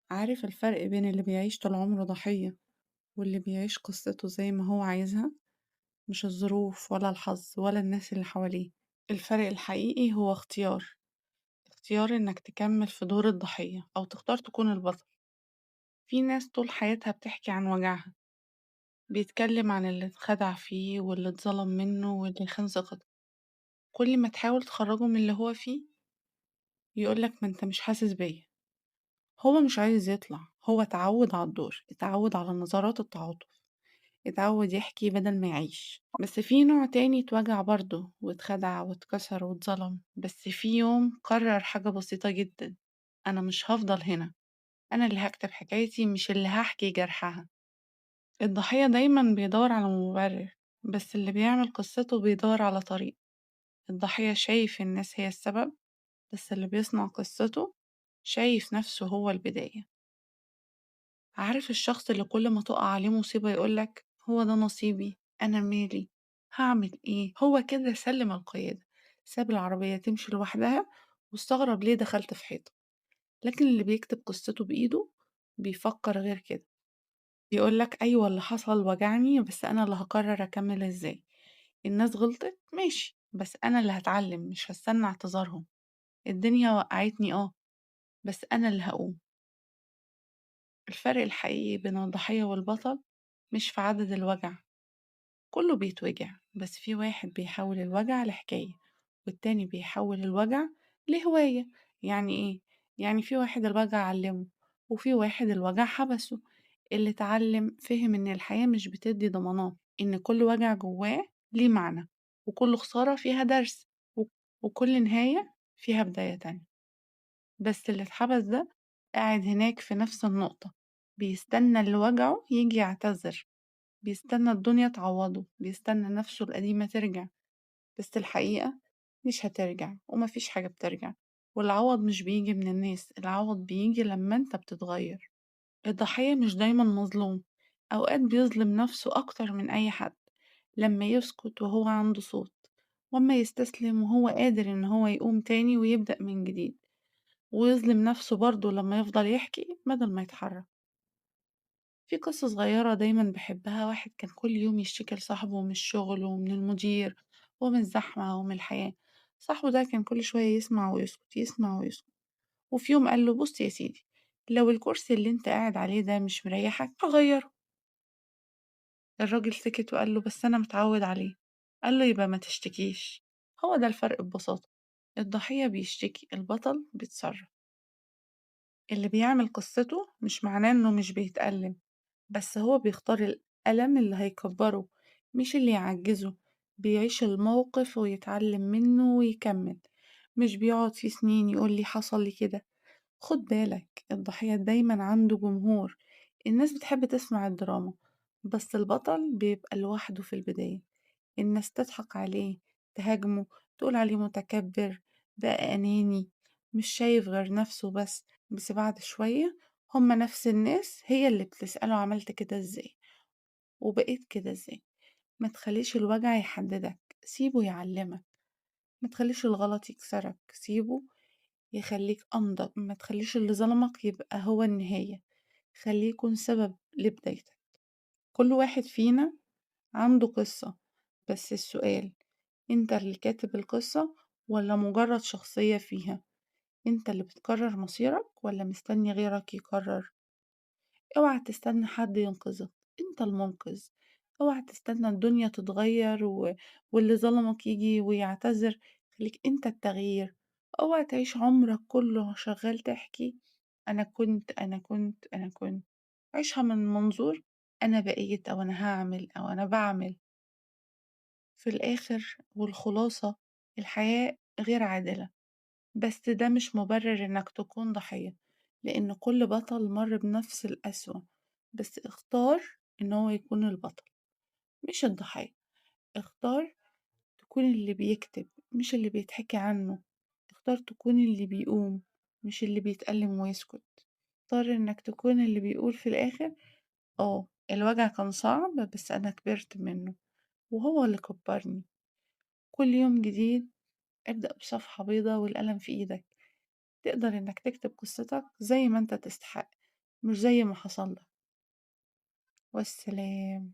عارف الفرق بين اللي بيعيش طول عمره ضحية واللي بيعيش قصته زي ما هو عايزها؟ مش الظروف ولا الحظ ولا الناس اللي حواليه. الفرق الحقيقي هو اختيار انك تكمل في دور الضحية او تختار تكون البطل. في ناس طول حياتها بتحكي عن وجعها، بيتكلم عن اللي اتخدع فيه واللي اتظلم منه واللي خان ثقته. كل ما تحاول تخرجه من اللي هو فيه يقولك ما انت مش حاسس بيا. هو مش عايز يطلع، هو اتعود على الدور، اتعود على نظرات التعاطف، اتعود يحكي بدل ما يعيش. بس في نوع تاني اتوجع برضه واتخدع واتكسر واتظلم، بس في يوم قرر حاجة بسيطة جدا: أنا مش هفضل هنا، أنا اللي هكتب حكايتي مش اللي هحكي جرحها. الضحية دايما بيدور على مبرر، بس اللي بيعمل قصته بيدور على طريق. الضحية شايف الناس هي السبب، بس اللي بيصنع قصته شايف نفسه هو البداية. عارف الشخص اللي كل ما تقع عليه مصيبة يقولك هو ده نصيبي، أنا مالي، هعمل إيه؟ هو كده سلم القيادة، ساب العربية تمشي لوحدها واستغرب ليه دخلت في حيطة. لكن اللي بيكتب قصته بإيده بيفكر غير كده، بيقولك أيوة اللي حصل وجعني، بس أنا اللي هقرر أكمل إزاي. الناس غلطت ماشي، بس أنا اللي هتعلم، مش هستنى اعتذارهم. الدنيا وقعتني بس أنا اللي هقوم. الفرق الحقيقي بين الضحية والبطل مش في عدد الوجع، كله بيتوجع، بس في واحد بيحول الوجع لحكاية والتاني بيحول الوجع لهواية. يعني ايه؟ يعني في واحد الوجع علمه وفي واحد الوجع حبسه. اللي اتعلم فهم ان الحياة مش بتدي ضمانات، ان كل وجع جواه ليه معنى، وكل خسارة فيها درس، و- وكل نهاية فيها بداية تانية. بس اللي اتحبس ده قاعد هناك في نفس النقطة، بيستنى اللي وجعه يجي يعتذر، بيستنى الدنيا تعوضه، بيستنى نفسه القديمة ترجع. بس الحقيقة مش هترجع، ومفيش حاجة بترجع. والعوض مش بيجي من الناس، العوض بيجي لما انت بتتغير. الضحية مش دايما مظلوم، أوقات بيظلم نفسه أكتر من أي حد. لما يسكت وهو عنده صوت، وأما يستسلم وهو قادر إن هو يقوم تاني ويبدأ من جديد. ويظلم نفسه برضه لما يفضل يحكي بدل ما يتحرك. في قصة صغيرة دايما بحبها: واحد كان كل يوم يشتكي لصاحبه من الشغل ومن المدير ومن الزحمة ومن الحياة. صاحبه ده كان كل شوية يسمع ويسكت، يسمع ويسكت. وفي يوم قال له بص يا سيدي، لو الكرسي اللي انت قاعد عليه ده مش مريحك هغيره. الراجل سكت وقال له بس انا متعود عليه. قال له يبقى ما تشتكيش. هو ده الفرق ببساطة: الضحية بيشتكي، البطل بيتصرف. اللي بيعمل قصته مش معناه انه مش بيتألم، بس هو بيختار الألم اللي هيكبره مش اللي يعجزه. بيعيش الموقف ويتعلم منه ويكمل، مش بيقعد فيه سنين يقول لي حصل لي كده. خد بالك، الضحية دايما عنده جمهور، الناس بتحب تسمع الدراما، بس البطل بيبقى لوحده في البداية. الناس تضحك عليه، تهاجمه، تقول عليه متكبر، بقى أناني، مش شايف غير نفسه بس بعد شوية هما نفس الناس هي اللي بتسأله عملت كده ازاي وبقيت كده ازاي. ما تخليش الوجع يحددك، سيبه يعلمك. ما تخليش الغلط يكسرك، سيبه يخليك أنضج. ما تخليش اللي ظلمك يبقى هو النهاية، خليه يكون سبب لبدايتك. كل واحد فينا عنده قصة، بس السؤال: انت اللي كاتب القصة ولا مجرد شخصية فيها؟ انت اللي بتقرر مصيرك ولا مستني غيرك يقرر؟ اوعى تستنى حد ينقذك، انت المنقذ. اوعى تستنى الدنيا تتغير واللي ظلمك يجي ويعتذر، خليك انت التغيير. اوعى تعيش عمرك كله شغال تحكي انا كنت. عيشها من منظور انا بقيت، او انا هعمل، او انا بعمل. في الاخر والخلاصة: الحياة غير عادلة، بس ده مش مبرر إنك تكون ضحية، لأن كل بطل مر بنفس القسوة، بس اختار إن هو يكون البطل مش الضحية. اختار تكون اللي بيكتب مش اللي بيتحكي عنه. اختار تكون اللي بيقوم مش اللي بيتألم ويسكت. اختار إنك تكون اللي بيقول في الآخر الوجع كان صعب بس أنا كبرت منه، وهو اللي كبرني. كل يوم جديد ابدأ بصفحة بيضة والقلم في إيدك. تقدر إنك تكتب قصتك زي ما أنت تستحق، مش زي ما حصل لك. والسلام.